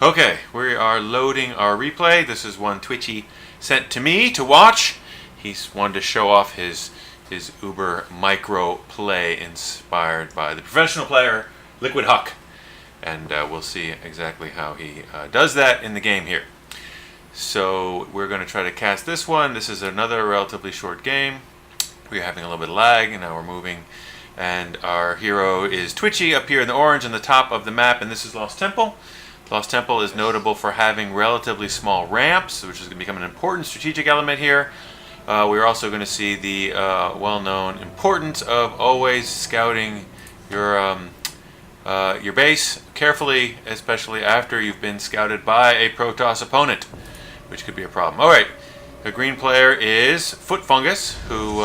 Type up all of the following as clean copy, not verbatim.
Okay, we are loading our replay. This is one Twitchy sent to me to watch. He's wanted to show off his Uber micro play inspired by the professional player Liquid Huck. And we'll see exactly how he does that in the game here. So we're going to try to cast this one. This is another relatively short game. We're having a little bit of lag, and now we're moving. And our hero is Twitchy up here in the orange on the top of the map, and this is Lost Temple. Lost Temple is notable for having relatively small ramps, which is going to become an important strategic element here. We're also going to see the well-known importance of always scouting your base carefully, especially after you've been scouted by a Protoss opponent, which could be a problem. All right, the green player is footfungus, who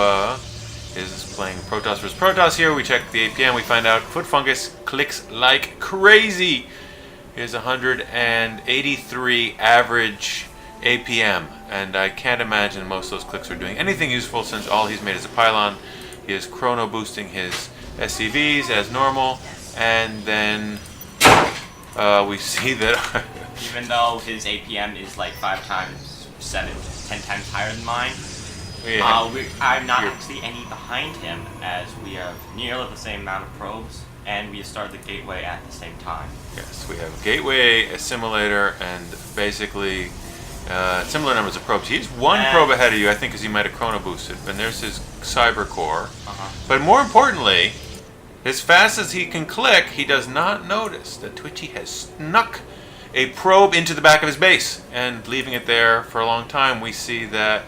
is playing Protoss versus Protoss here. We check the APM, we find out footfungus clicks like crazy. Is 183 average APM, and I can't imagine most of those clicks are doing anything useful since all he's made is a pylon. He is chrono boosting his SCVs as normal, and then we see that even though his APM is like 5 times 7, 10 times higher than mine, I'm not actually any behind him, as we have nearly the same amount of probes, and we started the gateway at the same time. Yes, we have a gateway, assimilator, and basically similar numbers of probes. He's one probe ahead of you, I think, because he might have chrono boosted. And there's his cyber core. But more importantly, as fast as he can click, he does not notice that Twitchy has snuck a probe into the back of his base and leaving it there for a long time. We see that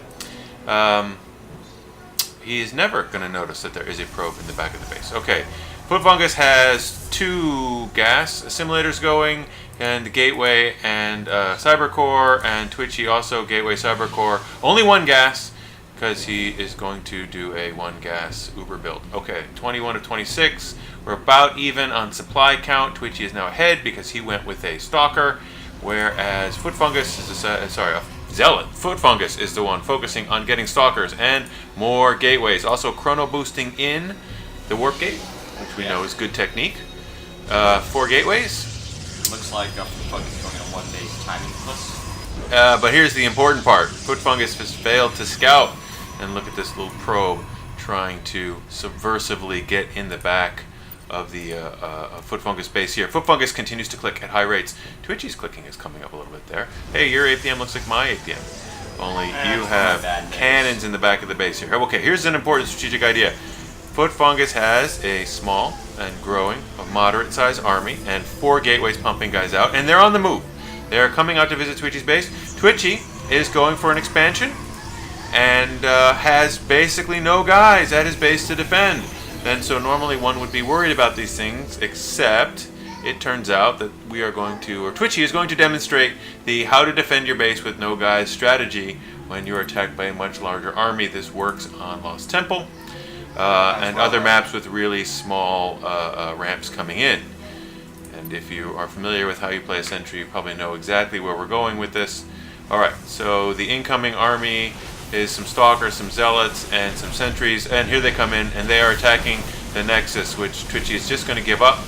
he is never going to notice that there is a probe in the back of the base. Okay. Footfungus has 2 gas assimilators going, and the gateway and cyber core, and Twitchy also gateway cyber core. Only 1 gas, because he is going to do a 1 gas Uber build. Okay, 21 of 26. We're about even on supply count. Twitchy is now ahead because he went with a stalker, whereas Footfungus is a zealot. Footfungus is the one focusing on getting stalkers and more gateways. Also chrono boosting in the warp gate, which we know is good technique. 4 gateways. Looks like Footfungus going on 1 base timing plus. But here's the important part. Footfungus has failed to scout. And look at this little probe trying to subversively get in the back of the Footfungus base here. Footfungus continues to click at high rates. Twitchy's clicking is coming up a little bit there. Hey, your APM looks like my APM. Only you have cannons in the back of the base here. Okay, here's an important strategic idea. Footfungus has a small and growing, moderate sized army, and 4 gateways pumping guys out, and they're on the move. They're coming out to visit Twitchy's base. Twitchy is going for an expansion and has basically no guys at his base to defend. And so normally one would be worried about these things, except it turns out that we are going to, or Twitchy is going to demonstrate the how to defend your base with no guys strategy when you're attacked by a much larger army. This works on Lost Temple. And other maps with really small ramps coming in. And if you are familiar with how you play a sentry, you probably know exactly where we're going with this. Alright, so the incoming army is some stalkers, some zealots, and some sentries, and here they come in, and they are attacking the Nexus, which Twitchy is just going to give up.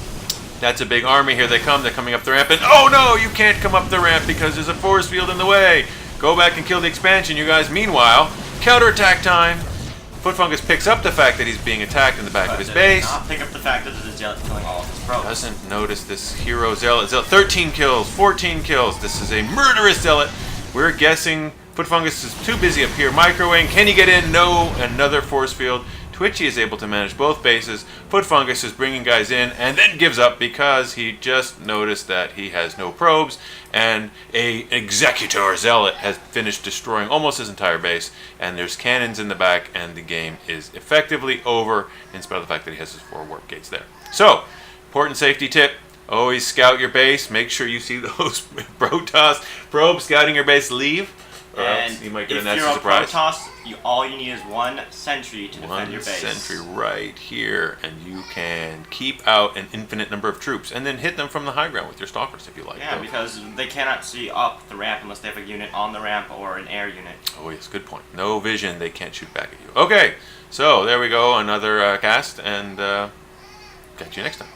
That's a big army. Here they come. They're coming up the ramp, and oh no, you can't come up the ramp because there's a force field in the way. Go back and kill the expansion, you guys. Meanwhile, counterattack time. Footfungus picks up the fact that he's being attacked in the back of his base. Not pick up the fact that there's a zealot killing all of his probes. Doesn't notice this hero zealot. 13 kills, 14 kills. This is a murderous zealot. We're guessing Footfungus is too busy up here microwaving. Can he get in? No. Another force field. Twitchy is able to manage both bases. Footfungus is bringing guys in and then gives up because he just noticed that he has no probes, and a Executor Zealot has finished destroying almost his entire base, and there's cannons in the back, and the game is effectively over in spite of the fact that he has his 4 warp gates there. So, important safety tip. Always scout your base. Make sure you see those Protoss probes scouting your base leave. Or else you might get a nasty surprise. Protoss, all you need is 1 sentry to defend your base. 1 sentry right here, and you can keep out an infinite number of troops, and then hit them from the high ground with your stalkers if you like. Yeah, because they cannot see up the ramp unless they have a unit on the ramp or an air unit. Oh yes, good point. No vision, they can't shoot back at you. Okay, so there we go, another cast, and catch you next time.